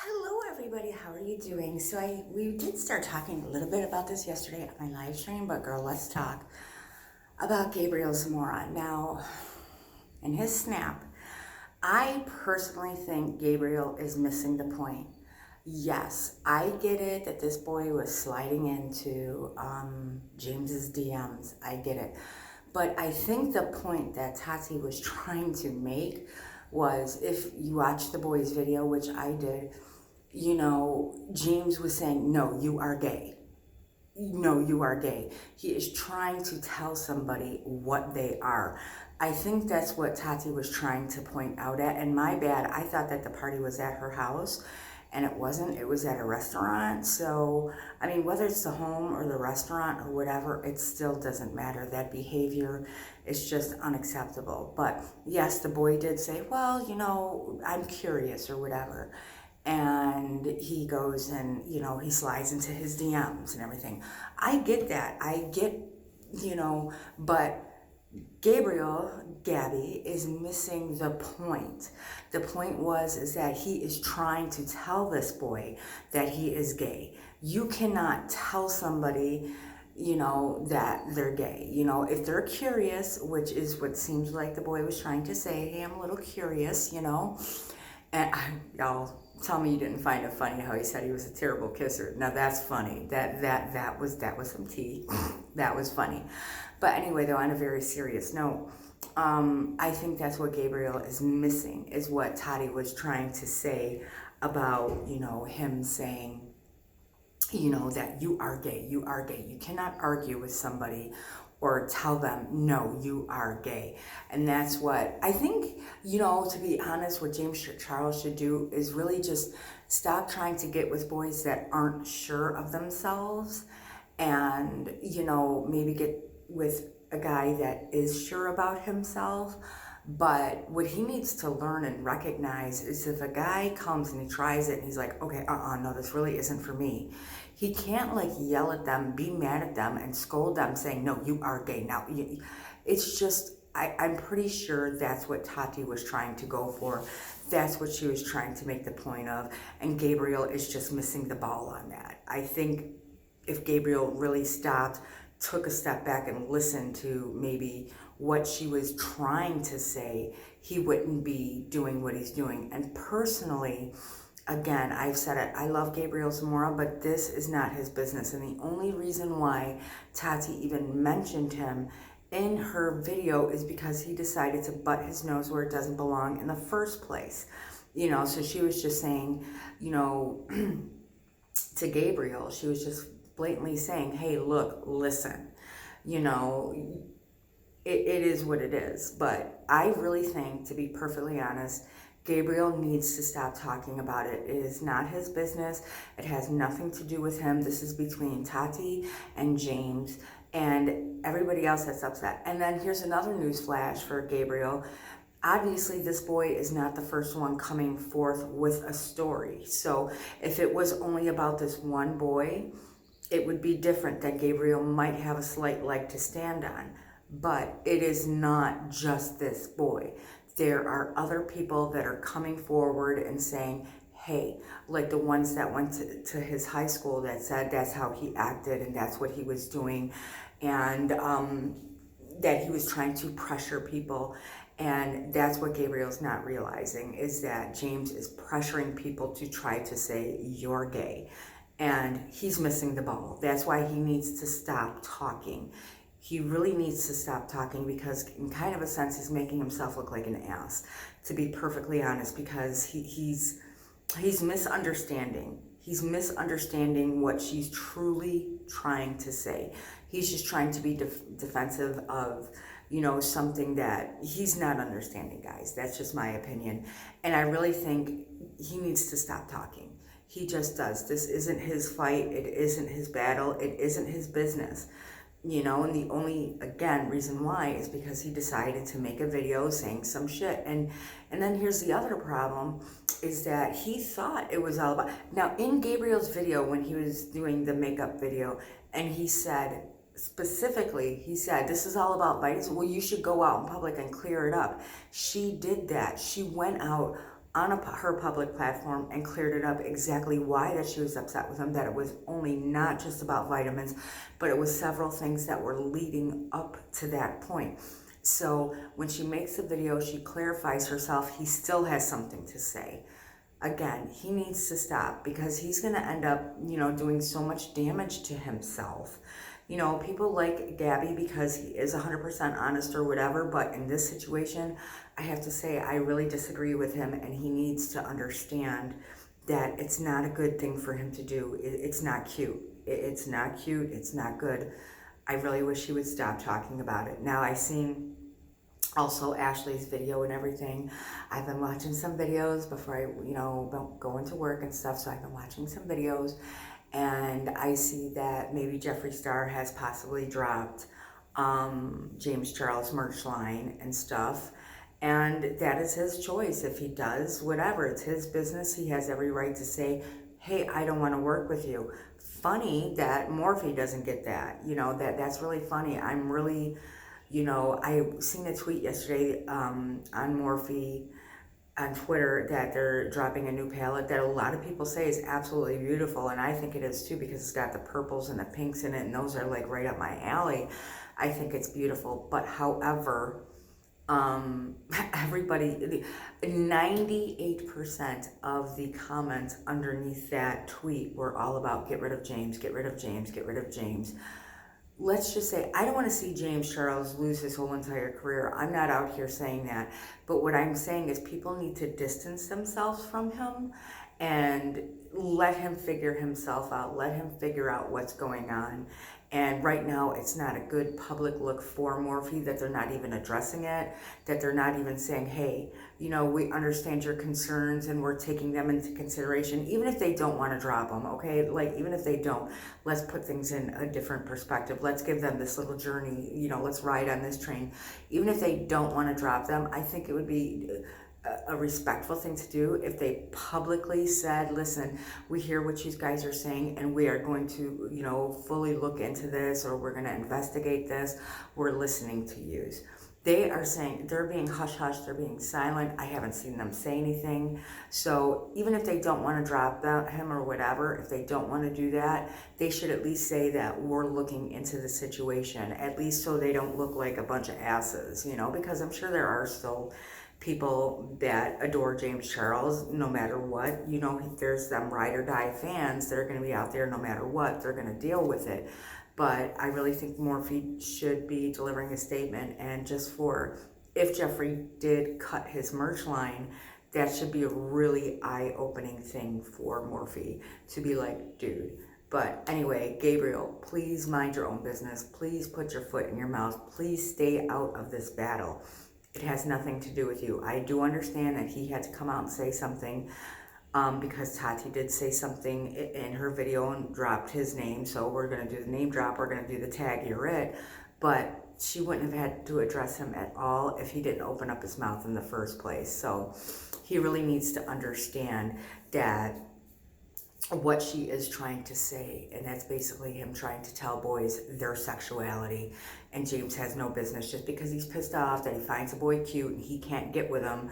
Hello everybody, how are you doing? So we did start talking a little bit about this yesterday on my live stream, but girl, let's talk about Gabriel Zamora. Now, in his snap, I personally think Gabriel is missing the point. Yes, I get it that this boy was sliding into James's DMs. I get it. But I think the point that Tati was trying to make was, if you watch the boy's video, which I did, James was saying, no, you are gay. No, you are gay. He is trying to tell somebody what they are. I think that's what Tati was trying to point out at. And my bad, I thought that the party was at her house, and it wasn't. It was at a restaurant. So, I mean, whether it's the home or the restaurant or whatever, it still doesn't matter. That behavior is just unacceptable. But yes, the boy did say, well, I'm curious or whatever. And he goes and, he slides into his DMs and everything. I get that. I get, but Gabby is missing the point. The point is that he is trying to tell this boy that he is gay. You cannot tell somebody, that they're gay. If they're curious, which is what seems like the boy was trying to say, hey, I'm a little curious, and y'all tell me you didn't find it funny how he said he was a terrible kisser. Now that's funny. That was some tea. That was funny. But anyway, though, on a very serious note, I think that's what Gabriel is missing, is what Tati was trying to say about, him saying, that you are gay, you are gay. You cannot argue with somebody or tell them, no, you are gay. And that's what I think, to be honest, what James Charles should do is really just stop trying to get with boys that aren't sure of themselves, and, maybe get with a guy that is sure about himself. But what he needs to learn and recognize is, if a guy comes and he tries it and he's like, okay, no, this really isn't for me, he can't yell at them, be mad at them, and scold them saying, no, you are gay. Now, it's just, I'm pretty sure that's what Tati was trying to go for. That's what she was trying to make the point of. And Gabriel is just missing the ball on that. I think if Gabriel really stopped, took a step back and listened to maybe what she was trying to say, he wouldn't be doing what he's doing. And personally, again, I've said it, I love Gabriel Zamora, but this is not his business. And the only reason why Tati even mentioned him in her video is because he decided to butt his nose where it doesn't belong in the first place. So she was just saying, to Gabriel, she was just blatantly saying, hey, look, listen, it is what it is. But I really think, to be perfectly honest, Gabriel needs to stop talking about it. It is not his business. It has nothing to do with him. This is between Tati and James and everybody else that's upset. And then here's another news flash for Gabriel. Obviously, this boy is not the first one coming forth with a story. So if it was only about this one boy, it would be different, that Gabriel might have a slight leg to stand on. But it is not just this boy. There are other people that are coming forward and saying, hey, like the ones that went to his high school that said that's how he acted and that's what he was doing, and that he was trying to pressure people. And that's what Gabriel's not realizing, is that James is pressuring people to try to say you're gay. And he's missing the ball. That's why he needs to stop talking. He really needs to stop talking, because in kind of a sense, he's making himself look like an ass, to be perfectly honest, because he's misunderstanding. He's misunderstanding what she's truly trying to say. He's just trying to be defensive of, something that he's not understanding, guys. That's just my opinion. And I really think he needs to stop talking. He just does. This isn't his fight. It isn't his battle. It isn't his business. And the only, again, reason why is because he decided to make a video saying some shit. And then here's the other problem, is that he thought it was all about, now in Gabriel's video, when he was doing the makeup video, and he said, specifically, he said, this is all about bites. Well, you should go out in public and clear it up. She did that. She went out on her public platform and cleared it up exactly why that she was upset with him, that it was only not just about vitamins, but it was several things that were leading up to that point. So when she makes the video, she clarifies herself. He still has something to say. Again, he needs to stop because he's going to end up, doing so much damage to himself. People like Gabby because he is 100% honest or whatever, but in this situation, I have to say I really disagree with him, and he needs to understand that it's not a good thing for him to do. It's not cute. It's not cute. It's not good. I really wish he would stop talking about it. Now, I seen also Ashley's video and everything. I've been watching some videos before I, go into work and stuff, so I've been watching some videos, and I see that maybe Jeffree Star has possibly dropped James Charles' merch line and stuff, and that is his choice. If he does, whatever, it's his business. He has every right to say, hey, I don't want to work with you. Funny that Morphe doesn't get that. That's really funny. I'm really, I seen a tweet yesterday on Morphe on Twitter that they're dropping a new palette that a lot of people say is absolutely beautiful, and I think it is too, because it's got the purples and the pinks in it, and those are like right up my alley. I think it's beautiful, but however, everybody, 98% of the comments underneath that tweet were all about get rid of James, get rid of James, get rid of James. Let's just say, I don't want to see James Charles lose his whole entire career. I'm not out here saying that. But what I'm saying is people need to distance themselves from him and let him figure himself out. Let him figure out what's going on. And right now, it's not a good public look for Morphe that they're not even addressing it, that they're not even saying, hey, we understand your concerns and we're taking them into consideration, even if they don't want to drop them, okay? Like, even if they don't, let's put things in a different perspective. Let's give them this little journey, let's ride on this train. Even if they don't want to drop them, I think it would be a respectful thing to do if they publicly said, listen, we hear what you guys are saying and we are going to, fully look into this, or we're going to investigate this. We're listening to you. They are saying, they're being hush-hush, they're being silent. I haven't seen them say anything. So even if they don't want to drop him or whatever, if they don't want to do that, they should at least say that we're looking into the situation, at least so they don't look like a bunch of asses, because I'm sure there are still people that adore James Charles no matter what. There's them ride or die fans that are going to be out there no matter what. They're going to deal with it. But I really think Morphe should be delivering a statement, and just for, if Jeffree did cut his merch line, that should be a really eye-opening thing for Morphe to be like, dude. But anyway, Gabriel, please mind your own business. Please put your foot in your mouth. Please stay out of this battle. It has nothing to do with you. I do understand that he had to come out and say something because Tati did say something in her video and dropped his name. So we're going to do the name drop. We're going to do the tag, you're it. But she wouldn't have had to address him at all if he didn't open up his mouth in the first place. So he really needs to understand that what she is trying to say, and that's basically him trying to tell boys their sexuality, and James has no business. Just because he's pissed off that he finds a boy cute and he can't get with him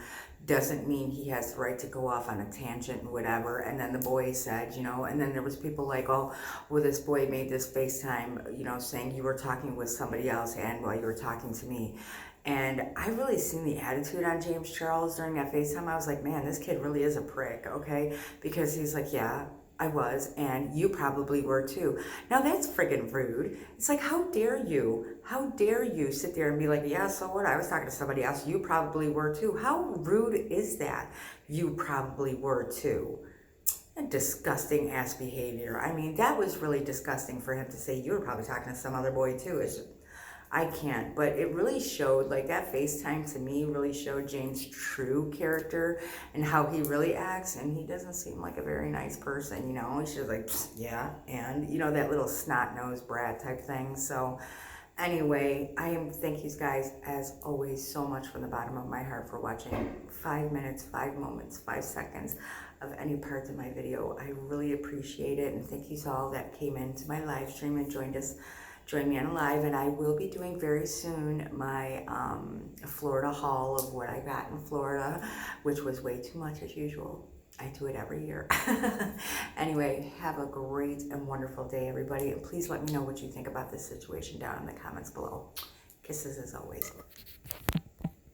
doesn't mean he has the right to go off on a tangent and whatever. And then the boy said, and then there was people like, oh, well, this boy made this FaceTime, saying you were talking with somebody else and while you were talking to me. And I really seen the attitude on James Charles during that FaceTime. I was like, man, this kid really is a prick, okay? Because he's like, yeah, I was, and you probably were too. Now that's friggin' rude. It's like, how dare you? How dare you sit there and be like, yeah, so what? I was talking to somebody else. You probably were too. How rude is that? You probably were too. Disgusting ass behavior. I mean, that was really disgusting for him to say you were probably talking to some other boy too. I can't, but it really showed, like, that FaceTime to me really showed James' true character and how he really acts, and he doesn't seem like a very nice person, He's just like, yeah, and, that little snot-nosed brat type thing. So anyway, thank you guys, as always, so much from the bottom of my heart for watching 5 minutes, 5 moments, 5 seconds of any parts of my video. I really appreciate it, and thank you to all that came into my live stream and joined us join me on a live, and I will be doing very soon my Florida haul of what I got in Florida, which was way too much as usual. I do it every year. Anyway, have a great and wonderful day, everybody. And please let me know what you think about this situation down in the comments below. Kisses as always.